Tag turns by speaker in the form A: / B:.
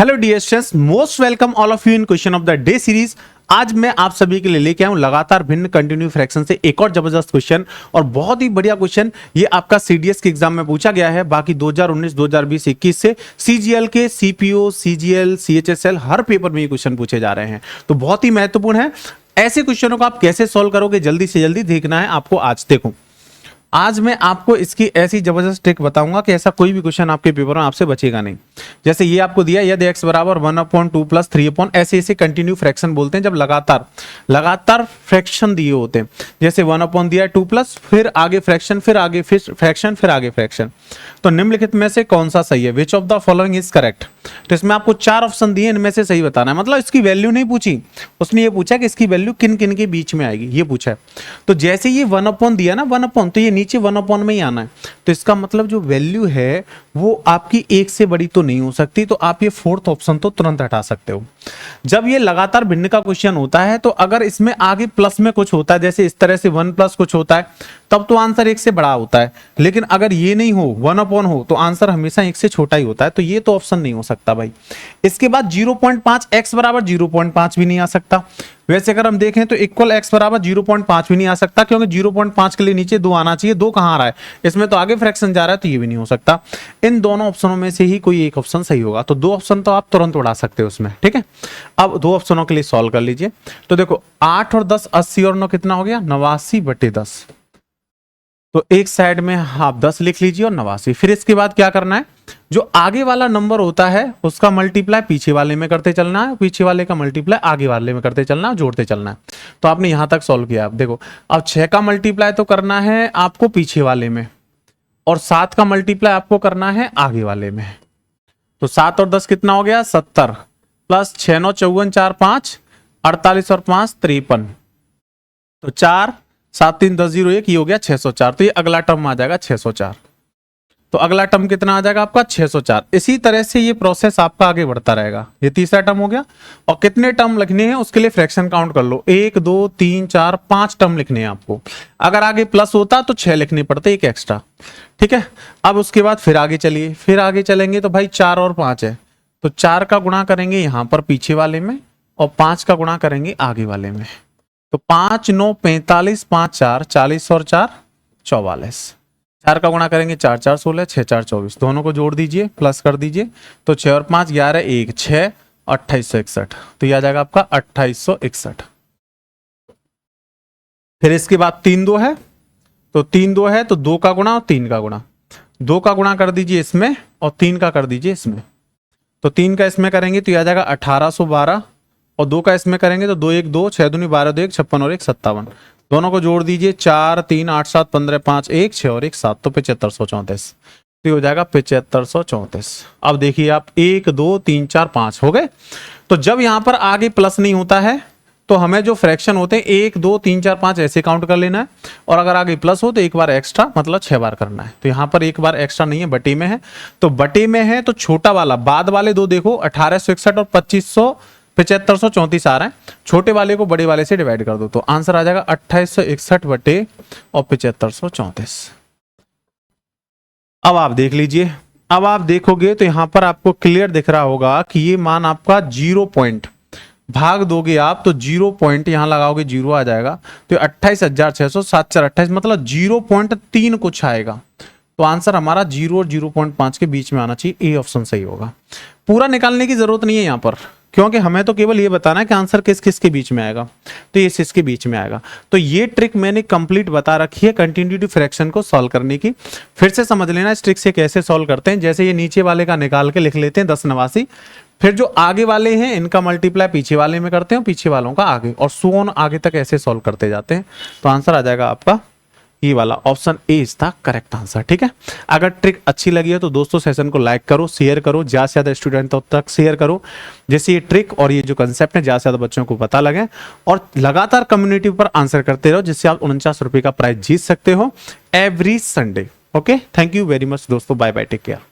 A: Hello dear students, most welcome all of you in question of the day series. आज मैं आप सभी के लिए लेके आया हूं लगातार भिन्न कंटिन्यू फ्रैक्शन से एक और जबरदस्त क्वेश्चन और बहुत ही बढ़िया क्वेश्चन। ये आपका सीडीएस के एग्जाम में पूछा गया है। बाकी 2019, 2020, 21 से सीजीएल के सीपीओ, सीजीएल, सीएचएसएल हर पेपर में ये क्वेश्चन पूछे जा रहे हैं, तो बहुत ही महत्वपूर्ण है। ऐसे क्वेश्चनों को आप कैसे सोल्व करोगे, जल्दी से जल्दी देखना है आपको। आज देखो, आज मैं आपको इसकी ऐसी जबरदस्त ट्रिक बताऊंगा कि ऐसा कोई भी क्वेश्चन आपके पेपर में आपसे बचेगा नहीं। जैसे ये आपको दिया, यदि x बराबर 1/2 प्लस 3/, ऐसे कंटिन्यू फ्रैक्शन बोलते हैं जब लगातार फ्रैक्शन दिए होते हैं। जैसे 1/ दिया 2 प्लस, फिर आगे फ्रैक्शन, फिर आगे फ्रैक्शन, फिर आगे फ्रैक्शन। तो निम्नलिखित में से कौन सा सही है? Which of the following is correct? तो इसमें आपको 4 ऑप्शन दिए, इनमें से सही बताना है। मतलब इसकी वैल्यू नहीं पूछी, उसने ये पूछा कि इसकी वैल्यू किन किन के बीच में आएगी, ये पूछा है। तो जैसे ये 1/ दिया ना, 1/, तो ये नीचे 1/ में ही आना है। तो इसका मतलब जो वैल्यू है वो आपकी 1 से बड़ी तो नहीं हो सकती, तो आप ये 4th ऑप्शन तो तुरंत हटा सकते हो। जब ये लगातार भिन्न का क्वेश्चन होता है, तो अगर इसमें आगे प्लस में कुछ होता है, जैसे इस तरह से 1 प्लस कुछ होता है, तब तो आंसर 1 से बड़ा होता है। लेकिन अगर ये नहीं हो, 1/ हो, तो आंसर हमेशा 1 से छोटा ही होता है। तो ये तो ऑप्शन नहीं हो सकता भाई। इसके बाद 0.5, x बराबर 0.5 भी नहीं आ सकता। वैसे अगर हम देखें तो इक्वल x बराबर 0.5 भी नहीं आ सकता, क्योंकि 0.5 के लिए नीचे 2 आना चाहिए। 2 कहां आ रहा है? इसमें तो आगे फ्रैक्शन जा रहा है, तो ये भी नहीं हो सकता। इन दोनों ऑप्शनों में से ही कोई एक ऑप्शन सही होगा। तो 2 ऑप्शन तो आप तुरंत उड़ा सकते हो उसमें, ठीक है। अब 2 ऑप्शनों के लिए सॉल्व कर लीजिए। तो देखो 8 और 10, 80 और 9 कितना हो गया? 89/10। तो एक साइड में आप 10 लिख लीजिए और 89। फिर इसके बाद क्या करना है? जो आगे वाला नंबर होता है उसका मल्टीप्लाई पीछे वाले में करते चलना है, पीछे वाले का मल्टीप्लाई आगे वाले में करते चलना है, जोड़ते चलना है। तो आपने यहां तक सॉल्व किया। आप देखो, अब 6 का मल्टीप्लाई तो करना है आपको पीछे वाले में, और 7 का मल्टीप्लाई आपको करना है आगे वाले में। तो 7 और 10 कितना हो गया? 70 प्लस 6 9 54 4 5 48 और 5 53। तो 4 7 3 10 0 1, ये हो गया 604। तो ये अगला टर्म आ जाएगा 604। तो अगला टर्म कितना आ जाएगा आपका? 604। इसी तरह से ये प्रोसेस आपका आगे बढ़ता रहेगा। ये तीसरा टर्म हो गया। और कितने टर्म लिखने हैं उसके लिए फ्रैक्शन काउंट कर लो। 1 2 3 4 5 टर्म लिखने हैं आपको। अगर आगे प्लस होता तो 6 लिखने पड़ते, एक एक्स्ट्रा, ठीक है। अब उसके बाद फिर आगे चलिए, फिर आगे चलेंगे तो भाई 4 और 5 है, तो 4 का गुणा करेंगे यहां पर पीछे वाले में, और 5 का गुणा करेंगे आगे वाले में। तो 5 9 45, 5 4 40 और 4 44। 4 का गुणा करेंगे 4 4 16, 6 4 24। दोनों को जोड़ दीजिए, प्लस कर दीजिए। तो 6 और 5 11 1 6 2861। तो यह आ जाएगा आपका 2861। फिर इसके बाद 3 2 है, तो 3 2 है तो 2 का गुणा और 3 का गुणा। 2 का गुणा कर दीजिए इसमें और 3 का कर दीजिए इसमें। तो 3 का इसमें करेंगे तो यह आ जाएगा 1812, और 2 का इसमें करेंगे तो 2 1 2 6 दूनी 12 2 1 56 और 1 57। दोनों को जोड़ दीजिए, 4 3 8 7 15 5 1 6 और 1 7, तो 7534। तो ये हो जाएगा 7534। अब देखिए आप 1 2 3 4 5 हो गए। तो जब यहां पर आगे प्लस नहीं होता है तो हमें जो फ्रैक्शन होते हैं 1 2 3 4 5 ऐसे काउंट कर लेना है, और अगर आगे प्लस हो तो एक बार एक्स्ट्रा, मतलब 6 बार करना है। तो यहां पर एक बार एक्स्ट्रा नहीं है, बटे में है। तो बटे में है तो छोटा वाला, बाद वाले दो देखो 1861 और 7534 आ रहे हैं। छोटे वाले को बड़े वाले से डिवाइड कर दो, तो आंसर आ जाएगा 2861 बटे और 7534। अब आप देख लीजिए, अब आप देखोगे तो यहां पर आपको क्लियर दिख रहा होगा कि ये मान आपका 0 पॉइंट, भाग दोगे आप तो 0 पॉइंट यहां लगाओगे, 0 आ जाएगा। तो 28,600 7 4 28, मतलब 0.3 कुछ आएगा। तो आंसर हमारा 0 और 0.5 के बीच में आना चाहिए। ए ऑप्शन सही होगा। पूरा निकालने की जरूरत नहीं है यहां पर, क्योंकि हमें तो केवल ये बताना है कि आंसर किस किस के बीच में आएगा। तो ये इसके बीच में आएगा। तो ये ट्रिक मैंने कंप्लीट बता रखी है कंटिन्यूटी फ्रैक्शन को सॉल्व करने की। फिर से समझ लेना इस ट्रिक से कैसे सॉल्व करते हैं। जैसे ये नीचे वाले का निकाल के लिख लेते हैं 1089, फिर जो आगे वाले हैं इनका मल्टीप्लाई पीछे वाले में करते हैं, पीछे वालों का आगे, और सो ऑन आगे तक ऐसे सॉल्व करते जाते हैं। तो आंसर आ जाएगा आपका ये वाला, option A is the correct answer, ठीक है। अगर ट्रिक अच्छी लगी है तो दोस्तों सेशन को लाइक करो, शेयर करो, ज्यादा से ज्यादा स्टूडेंटों तक शेयर करो, जैसे ये ट्रिक और ये जो कंसेप्ट है ज्यादा से ज्यादा बच्चों को पता लगे। और लगातार कम्युनिटी पर आंसर करते रहो, जिससे आप 49 रुपए का प्राइज जीत सकते हो every Sunday. Okay, thank you very much दोस्तों, बाय बाय, टेक केयर।